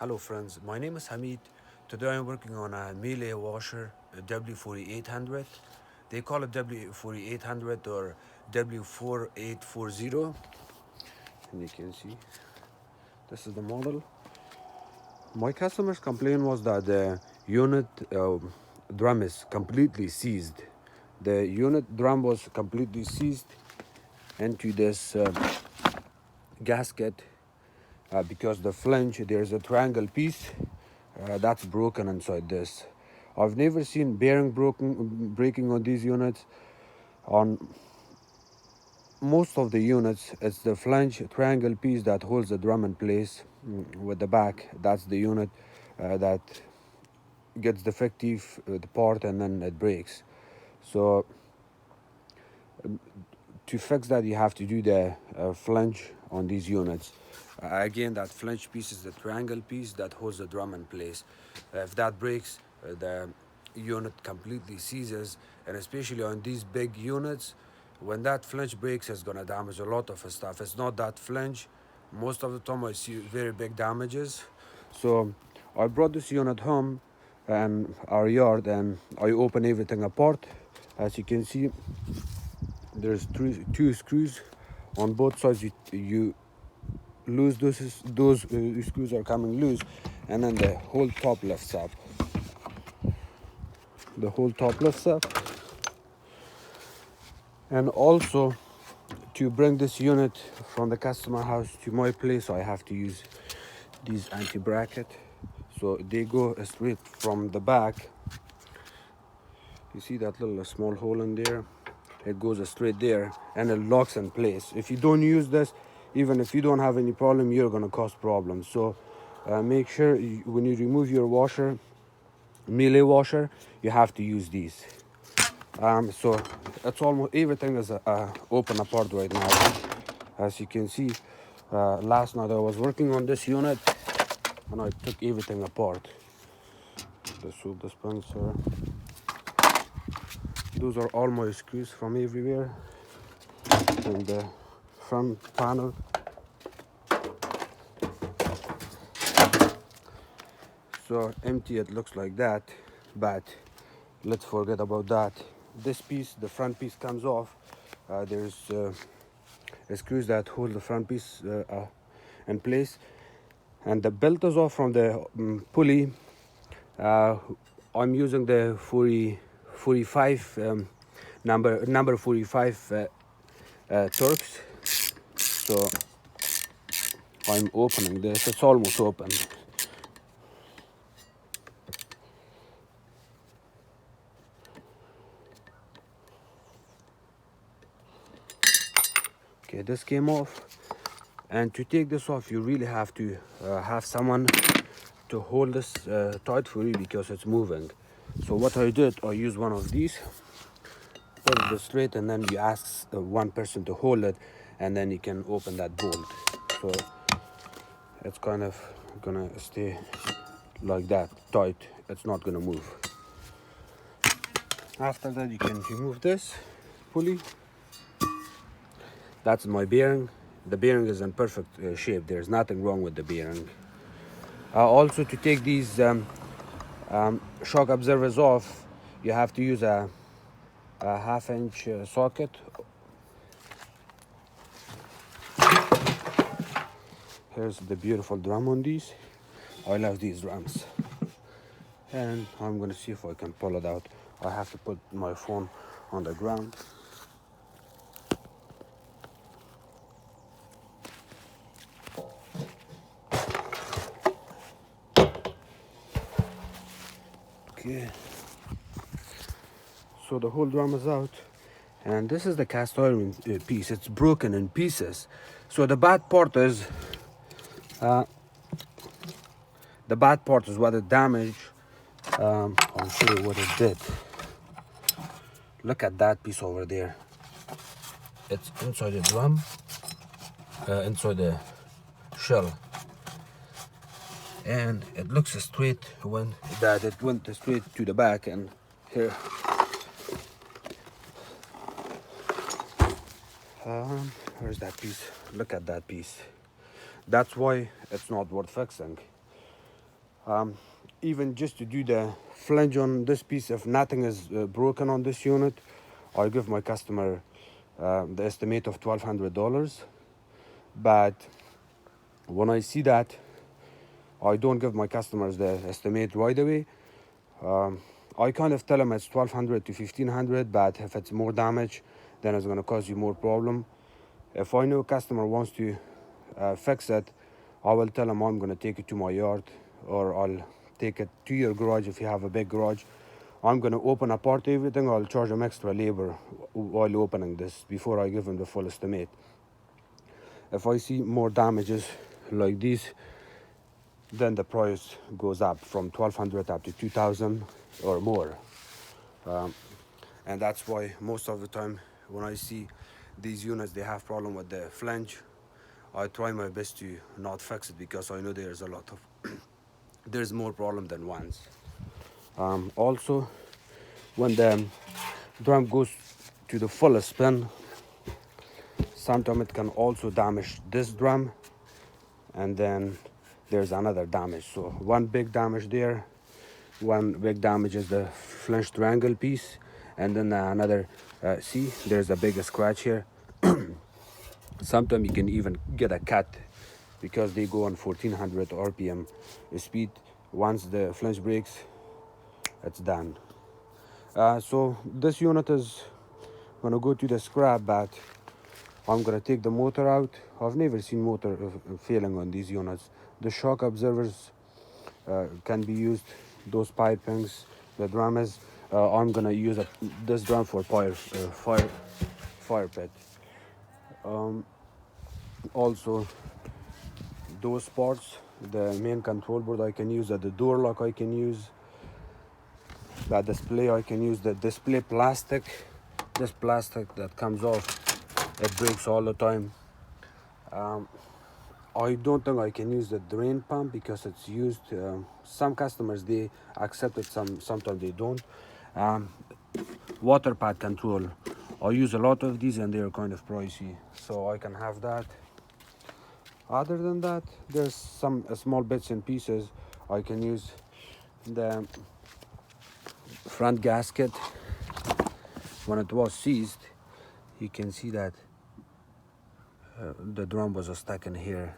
Hello friends, my name is Hamid. Today I'm working on a Miele Washer W4800. They call it W4800 or W4840. And you can see this is the model. My customer's complaint was that the unit drum is completely seized. The unit drum was completely seized into this gasket because the flange, there's a triangle piece that's broken inside this. I've never seen bearing breaking on these units. On most of the units, it's the flange triangle piece that holds the drum in place with the back. That's the unit that gets defective, the part, and then it breaks. So to fix that, you have to do the flange on these units. Again, that flange piece is the triangle piece that holds the drum in place. If that breaks, the unit completely seizes, and especially on these big units, when that flange breaks, it's gonna damage a lot of stuff. It's not that flange. Most of the time, I see very big damages. So I brought this unit home and our yard, and I open everything apart. As you can see, there's two screws on both sides. You lose those screws are coming loose, and then the whole top lifts up. The whole top lifts up. And also, to bring this unit from the customer house to my place, I have to use these anti-bracket, so they go straight from the back. You see that little small hole in there? It goes straight there and it locks in place. If you don't use this, even if you don't have any problem, you're gonna cause problems. So make sure when you remove your washer, Miele washer, you have to use these. So it's almost everything is open apart right now. As you can see, last night I was working on this unit and I took everything apart. The soup dispenser. Those are all my screws from everywhere. And the front panel. So empty, it looks like that, but let's forget about that. This piece, the front piece, comes off. There's screws that hold the front piece in place, and the belt is off from the pulley. I'm using the 45 number 45 Turks. So I'm opening this. It's almost open. Okay, this came off, and to take this off, you really have to have someone to hold this tight for you because it's moving. So what I did, I used one of these, put it straight, and then you ask one person to hold it, and then you can open that bolt. So it's kind of gonna stay like that, tight. It's not gonna move. After that, you can remove this pulley. That's my bearing. The bearing is in perfect shape. There's nothing wrong with the bearing. Also, to take these shock absorbers off, you have to use a half-inch socket. Here's the beautiful drum on these. I love these drums. And I'm gonna see if I can pull it out. I have to put my phone on the ground. Okay. So the whole drum is out, and this is the cast iron piece. It's broken in pieces. So the bad part is what it damaged. I'll show you what it did. Look at that piece over there. It's inside the drum, inside the shell, and it looks straight when it went straight to the back. And here, where's that piece? Look at that piece. That's why it's not worth fixing. Even just to do the flange on this piece, if nothing is broken on this unit, I give my customer the estimate of $1,200. But when I see that, I don't give my customers the estimate right away. I kind of tell them it's 1,200 to 1,500, but if it's more damage, then it's gonna cause you more problem. If I know a customer wants to fix it, I will tell them I'm gonna take it to my yard, or I'll take it to your garage if you have a big garage. I'm gonna open apart everything. I'll charge them extra labor while opening this before I give them the full estimate. If I see more damages like these, then the price goes up from 1,200 up to 2,000 or more. And that's why most of the time when I see these units, they have problem with the flange, I try my best to not fix it, because I know there's a lot of there's more problem than once. Also, when the drum goes to the full spin, sometimes it can also damage this drum, and then there's another damage. So one big damage there, one big damage is the flange triangle piece, and then another, see, there's a big scratch here. Sometimes you can even get a cut because they go on 1400 RPM speed. Once the flange breaks, it's done. So this unit is gonna go to the scrap, but I'm gonna take the motor out. I've never seen motor failing on these units. The shock absorbers can be used, those pipings, the drummers. I'm gonna use this drum for fire pit. Also, those parts, the main control board I can use, the door lock I can use, the display I can use, the display plastic, this plastic that comes off, it breaks all the time. I don't think I can use the drain pump because it's used. Some customers, they accept it, sometimes they don't. Water pad control, I use a lot of these and they're kind of pricey, so I can have that. Other than that, there's some small bits and pieces I can use. The front gasket, when it was seized, you can see that the drum was stuck in here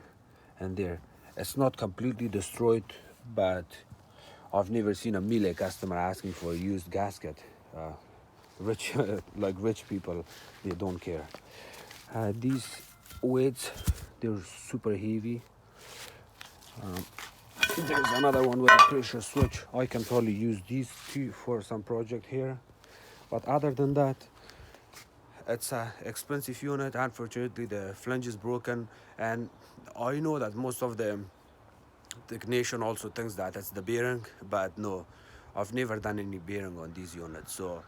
and there. It's not completely destroyed, but I've never seen a Miele customer asking for a used gasket. Rich like rich people, they don't care. These weights, they're super heavy. There's another one with a pressure switch. I can probably use these two for some project here, but other than that, it's an expensive unit. Unfortunately, the flange is broken, and I know that most of the technician also thinks that it's the bearing, but no, I've never done any bearing on these units. So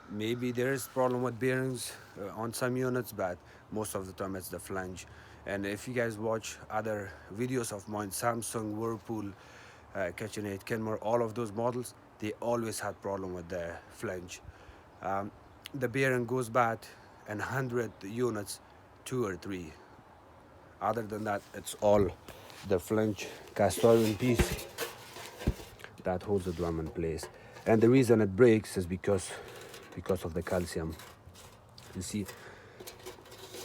maybe there is problem with bearings on some units, but most of the time it's the flange. And if you guys watch other videos of mine, Samsung, Whirlpool, KitchenAid, Kenmore, all of those models, they always had problem with the flange. The bearing goes bad in 100 units, 2 or 3. Other than that, it's all the flange cast iron piece that holds the drum in place. And the reason it breaks is because of the calcium. You see,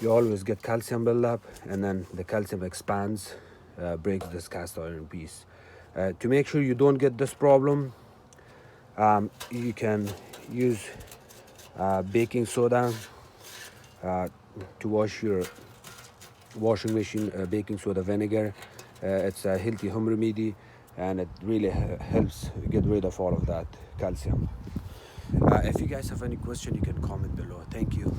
you always get calcium buildup, and then the calcium expands, breaks this cast iron piece. To make sure you don't get this problem, you can use baking soda to wash your washing machine, baking soda vinegar. It's a healthy home remedy, and it really helps get rid of all of that calcium. If you guys have any question, you can comment below. Thank you.